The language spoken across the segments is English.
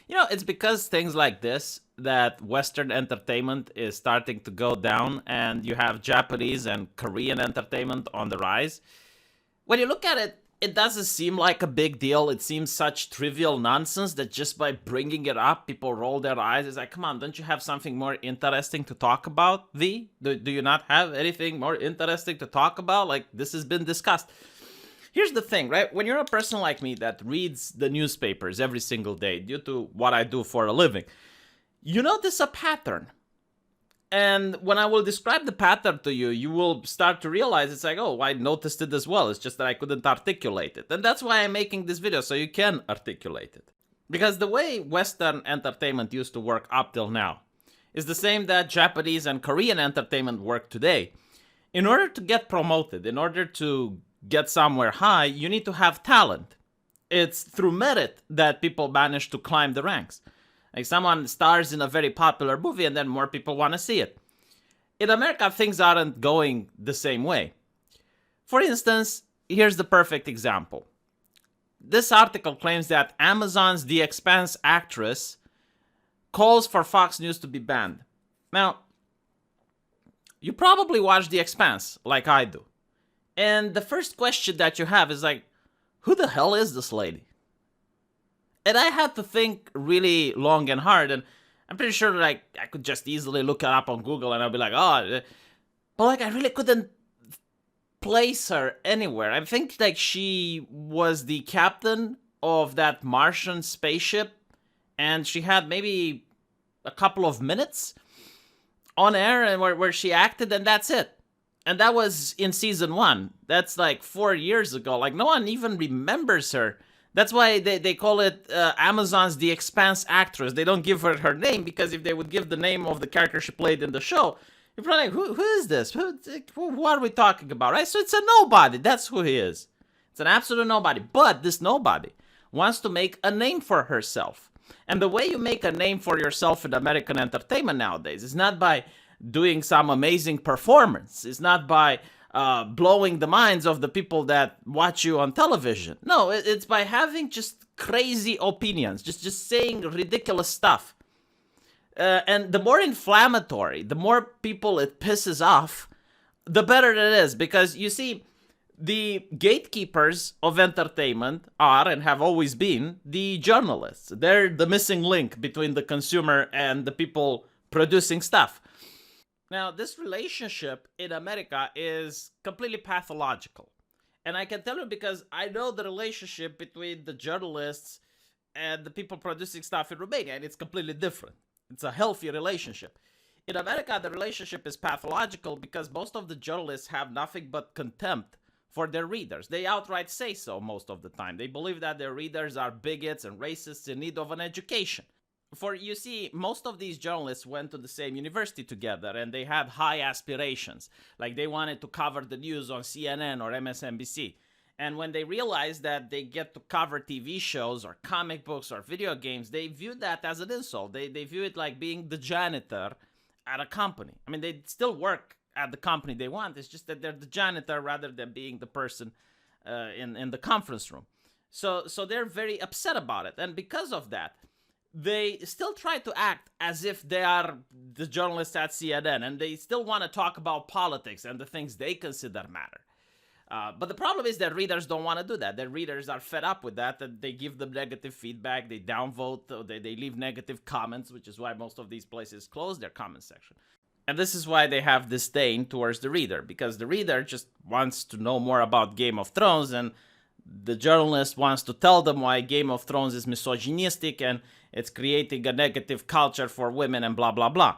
It's because things like this that Western entertainment is starting to go down, and you have Japanese and Korean entertainment on the rise. When you look at it, it doesn't seem like a big deal. It seems such trivial nonsense that just by bringing it up, people roll their eyes. It's like, come on, don't you have something more interesting to talk about, V? Do you not have anything more interesting to talk about? Like, this has been discussed. Here's the thing, right? When you're a person like me that reads the newspapers every single day due to what I do for a living, you notice a pattern. And when I will describe the pattern to you, you will start to realize it's like, oh, I noticed it as well. It's just that I couldn't articulate it. And that's why I'm making this video, so you can articulate it. Because the way Western entertainment used to work up till now is the same that Japanese and Korean entertainment work today. In order to get promoted, in order to get somewhere high, you need to have talent. It's through merit that people manage to climb the ranks. Like someone stars in a very popular movie and then more people want to see it. In America, things aren't going the same way. For instance, here's the perfect example. This article claims that Amazon's The Expanse actress calls for Fox News to be banned. Now, you probably watch The Expanse like I do. And the first question that you have is like, who the hell is this lady? And I had to think really long and hard, and I'm pretty sure that I could just easily look it up on Google and I'll be like, oh, but like I really couldn't place her anywhere. I think like she was the captain of that Martian spaceship, and she had maybe a couple of minutes on air and where she acted, and that's it. And that was in season 1. That's like 4 years ago. Like no one even remembers her. That's why they call it Amazon's The Expanse actress. They don't give her name, because if they would give the name of the character she played in the show, you're probably like, who is this? Who are we talking about, right? So it's a nobody. That's who he is. It's an absolute nobody. But this nobody wants to make a name for herself. And the way you make a name for yourself in American entertainment nowadays is not by doing some amazing performance. It's not by blowing the minds of the people that watch you on television. No, it's by having just crazy opinions, just saying ridiculous stuff. And the more inflammatory, the more people it pisses off, the better it is. Because you see, the gatekeepers of entertainment are and have always been the journalists. They're the missing link between the consumer and the people producing stuff. Now, this relationship in America is completely pathological. And I can tell you because I know the relationship between the journalists and the people producing stuff in Romania, and it's completely different. It's a healthy relationship. In America, the relationship is pathological because most of the journalists have nothing but contempt for their readers. They outright say so most of the time. They believe that their readers are bigots and racists in need of an education. For you see, most of these journalists went to the same university together and they had high aspirations. Like they wanted to cover the news on CNN or MSNBC. And when they realized that they get to cover TV shows or comic books or video games, they viewed that as an insult. They view it like being the janitor at a company. I mean, they still work at the company they want. It's just that they're the janitor rather than being the person in the conference room. So they're very upset about it. And because of that, they still try to act as if they are the journalists at CNN, and they still want to talk about politics and the things they consider matter. But the problem is that readers don't want to do that. Their readers are fed up with that, and they give them negative feedback, they downvote, they leave negative comments, which is why most of these places close their comment section. And this is why they have disdain towards the reader, because the reader just wants to know more about Game of Thrones, and the journalist wants to tell them why Game of Thrones is misogynistic and it's creating a negative culture for women and blah, blah, blah.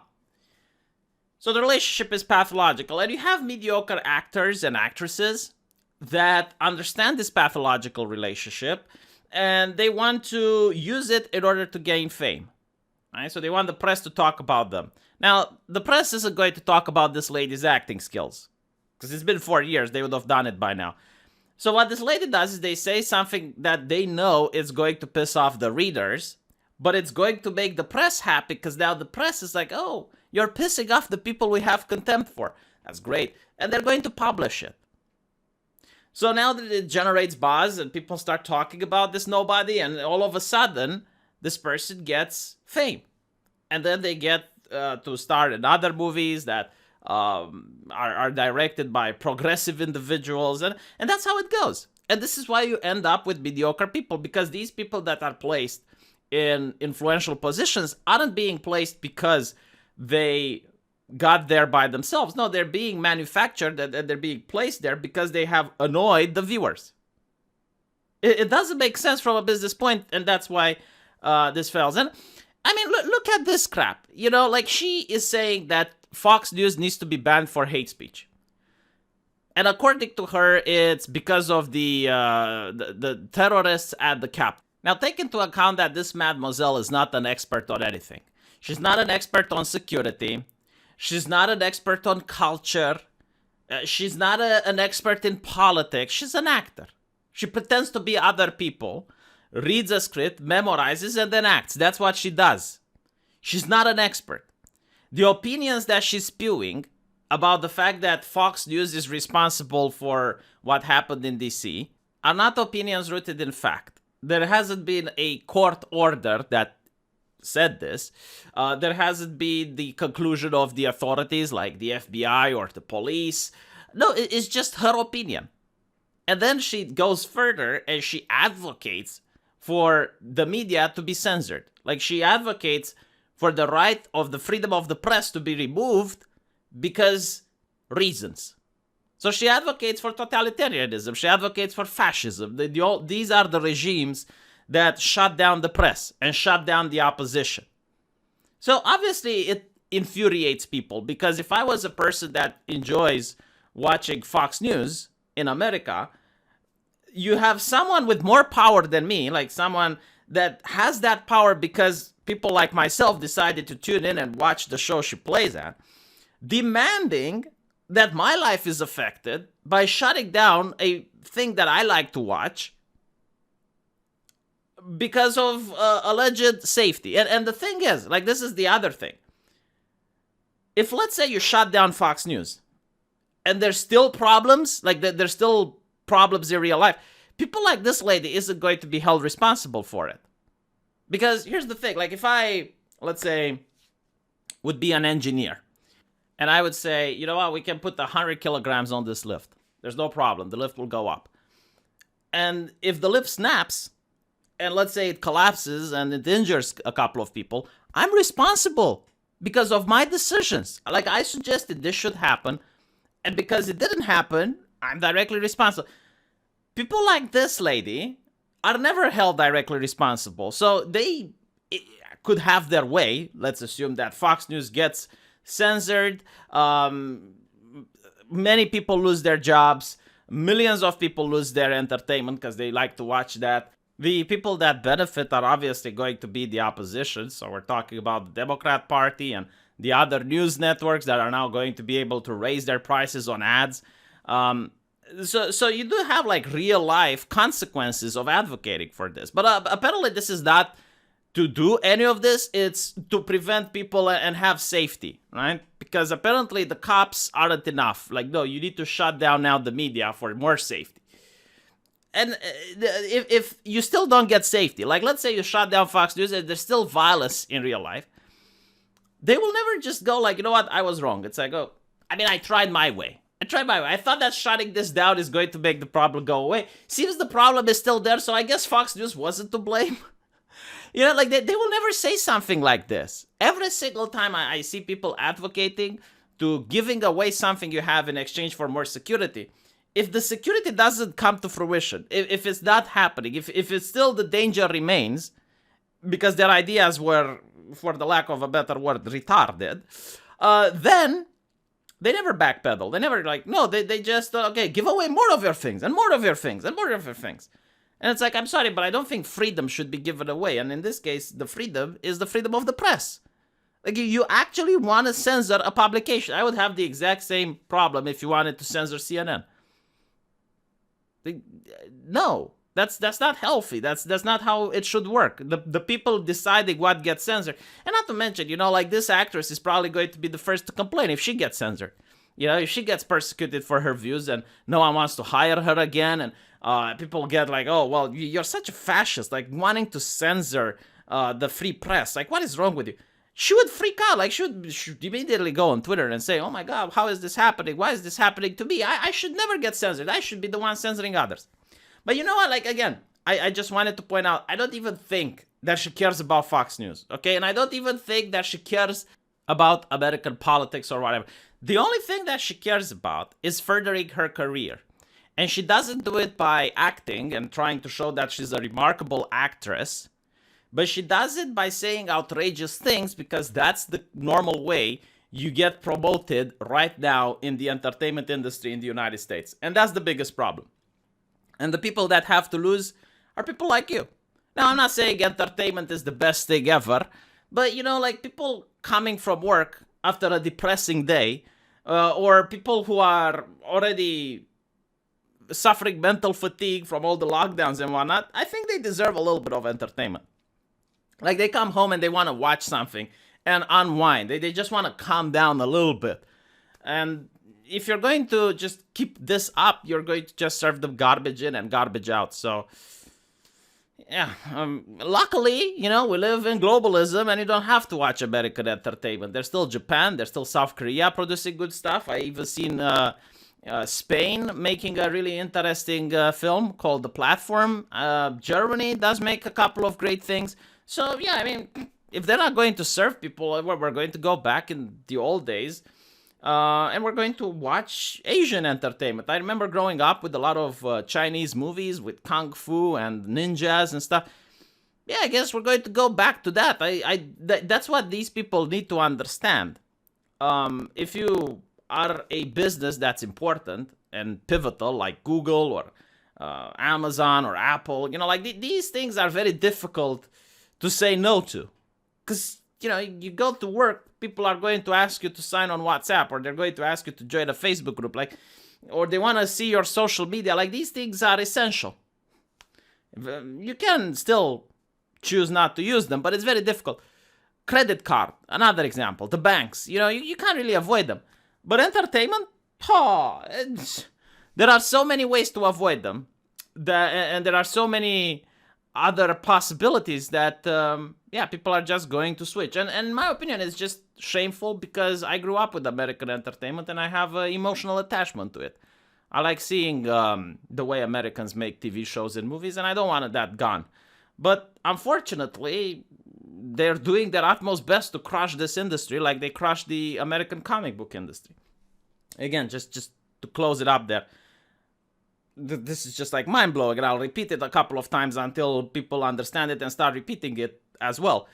So the relationship is pathological, and you have mediocre actors and actresses that understand this pathological relationship, and they want to use it in order to gain fame. Right? So they want the press to talk about them. Now, the press isn't going to talk about this lady's acting skills, because it's been 4 years. They would have done it by now. So what this lady does is they say something that they know is going to piss off the readers, but it's going to make the press happy because now the press is like, oh, you're pissing off the people we have contempt for. That's great. And they're going to publish it. So now that it generates buzz and people start talking about this nobody, and all of a sudden, this person gets fame. And then they get to star in other movies that are directed by progressive individuals. And that's how it goes. And this is why you end up with mediocre people, because these people that are placed in influential positions aren't being placed because they got there by themselves. No, they're being manufactured and they're being placed there because they have annoyed the viewers. It doesn't make sense from a business point, and that's why this fails. And I mean, look at this crap. You know, like, she is saying that Fox News needs to be banned for hate speech. And according to her, it's because of the terrorists at the Capitol. Now, take into account that this mademoiselle is not an expert on anything. She's not an expert on security. She's not an expert on culture. She's not an expert in politics. She's an actor. She pretends to be other people, reads a script, memorizes, and then acts. That's what she does. She's not an expert. The opinions that she's spewing about the fact that Fox News is responsible for what happened in DC are not opinions rooted in fact. There hasn't been a court order that said this. There hasn't been the conclusion of the authorities like the FBI or the police. No, it's just her opinion. And then she goes further and she advocates for the media to be censored. Like, she advocates for the right of the freedom of the press to be removed because reasons. So she advocates for totalitarianism. She advocates for fascism. These are the regimes that shut down the press and shut down the opposition. So obviously it infuriates people, because if I was a person that enjoys watching Fox News in America, you have someone with more power than me, like someone that has that power because people like myself decided to tune in and watch the show she plays at, demanding that my life is affected by shutting down a thing that I like to watch because of alleged safety. And the thing is, like, this is the other thing. If, let's say, you shut down Fox News and there's still problems, like there's still problems in real life, people like this lady isn't going to be held responsible for it. Because here's the thing, like, if I, let's say, would be an engineer, and I would say, you know what, we can put 100 kilograms on this lift. There's no problem, the lift will go up. And if the lift snaps, and let's say it collapses and it injures a couple of people, I'm responsible because of my decisions. Like, I suggested this should happen, and because it didn't happen, I'm directly responsible. People like this lady are never held directly responsible. So they could have their way. Let's assume that Fox News gets censored. Many people lose their jobs. Millions of people lose their entertainment because they like to watch that. The people that benefit are obviously going to be the opposition. So we're talking about the Democrat Party and the other news networks that are now going to be able to raise their prices on ads. So you do have, like, real life consequences of advocating for this. But apparently this is not to do any of this. It's to prevent people and have safety, right? Because apparently the cops aren't enough. Like, no, you need to shut down now the media for more safety. And if you still don't get safety, like, let's say you shut down Fox News and there's still violence in real life, they will never just go like, you know what, I was wrong. It's like, oh, I mean, I tried my way. I thought that shutting this down is going to make the problem go away. Seems the problem is still there, so I guess Fox News wasn't to blame. You know, like, they will never say something like this. Every single time I see people advocating to giving away something you have in exchange for more security, if the security doesn't come to fruition, if it's not happening, if it's still the danger remains, because their ideas were, for the lack of a better word, retarded, then they never backpedal. They never, like, no, they just, okay, give away more of your things, and more of your things, and more of your things. And it's like, I'm sorry, but I don't think freedom should be given away. And in this case, the freedom is the freedom of the press. Like, you actually want to censor a publication. I would have the exact same problem if you wanted to censor CNN. No, that's not healthy. That's not how it should work. The people deciding what gets censored. And not to mention, you know, like, this actress is probably going to be the first to complain if she gets censored. You know, if she gets persecuted for her views and no one wants to hire her again, and people get like, oh, well, you're such a fascist, like, wanting to censor the free press. Like, what is wrong with you? She would freak out. Like, should immediately go on Twitter and say, oh my God, how is this happening? Why is this happening to me? I should never get censored. I should be the one censoring others. But you know what? Like, again, I just wanted to point out, I don't even think that she cares about Fox News, okay? And I don't even think that she cares about American politics or whatever. The only thing that she cares about is furthering her career. And she doesn't do it by acting and trying to show that she's a remarkable actress, but she does it by saying outrageous things, because that's the normal way you get promoted right now in the entertainment industry in the United States. And that's the biggest problem. And the people that have to lose are people like you. Now, I'm not saying entertainment is the best thing ever, but, you know, like people coming from work after a depressing day, or people who are already suffering mental fatigue from all the lockdowns and whatnot, I think they deserve a little bit of entertainment. Like, they come home and they want to watch something and unwind. They just want to calm down a little bit. And if you're going to just keep this up, you're going to just serve them garbage in and garbage out. So, yeah, luckily, you know, we live in globalism and you don't have to watch American entertainment. There's still Japan, there's still South Korea producing good stuff. I even seen Spain making a really interesting film called The Platform. Germany does make a couple of great things. So, yeah, I mean, if they're not going to serve people, we're going to go back in the old days. And we're going to watch Asian entertainment. I remember growing up with a lot of Chinese movies with kung fu and ninjas and stuff. Yeah, I guess we're going to go back to that. That's what these people need to understand. If you are a business that's important and pivotal, like Google or Amazon or Apple, you know, like these things are very difficult to say no to. Because, you know, you go to work, people are going to ask you to sign on WhatsApp, or they're going to ask you to join a Facebook group, like, or they want to see your social media. Like, these things are essential. You can still choose not to use them, but it's very difficult. Credit card, another example. The banks, you know, you can't really avoid them. But entertainment, there are so many ways to avoid them, and there are so many other possibilities that, yeah, people are just going to switch. And in my opinion, it's just shameful, because I grew up with American entertainment and I have an emotional attachment to it. I like seeing the way Americans make TV shows and movies, and I don't want that gone. But unfortunately, they're doing their utmost best to crush this industry like they crushed the American comic book industry. Again, just to close it up there, this is just like mind-blowing, and I'll repeat it a couple of times until people understand it and start repeating it as well.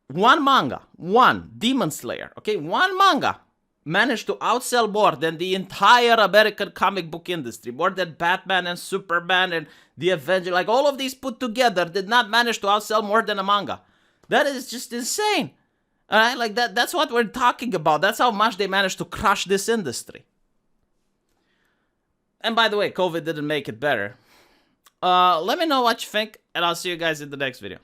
One manga, one Demon Slayer, okay, one manga managed to outsell more than the entire American comic book industry, more than Batman and Superman and the Avengers. Like, all of these put together did not manage to outsell more than a manga. That is just insane. All right, like that's what we're talking about. That's how much they managed to crush this industry. And by the way, COVID didn't make it better. Let me know what you think, and I'll see you guys in the next video.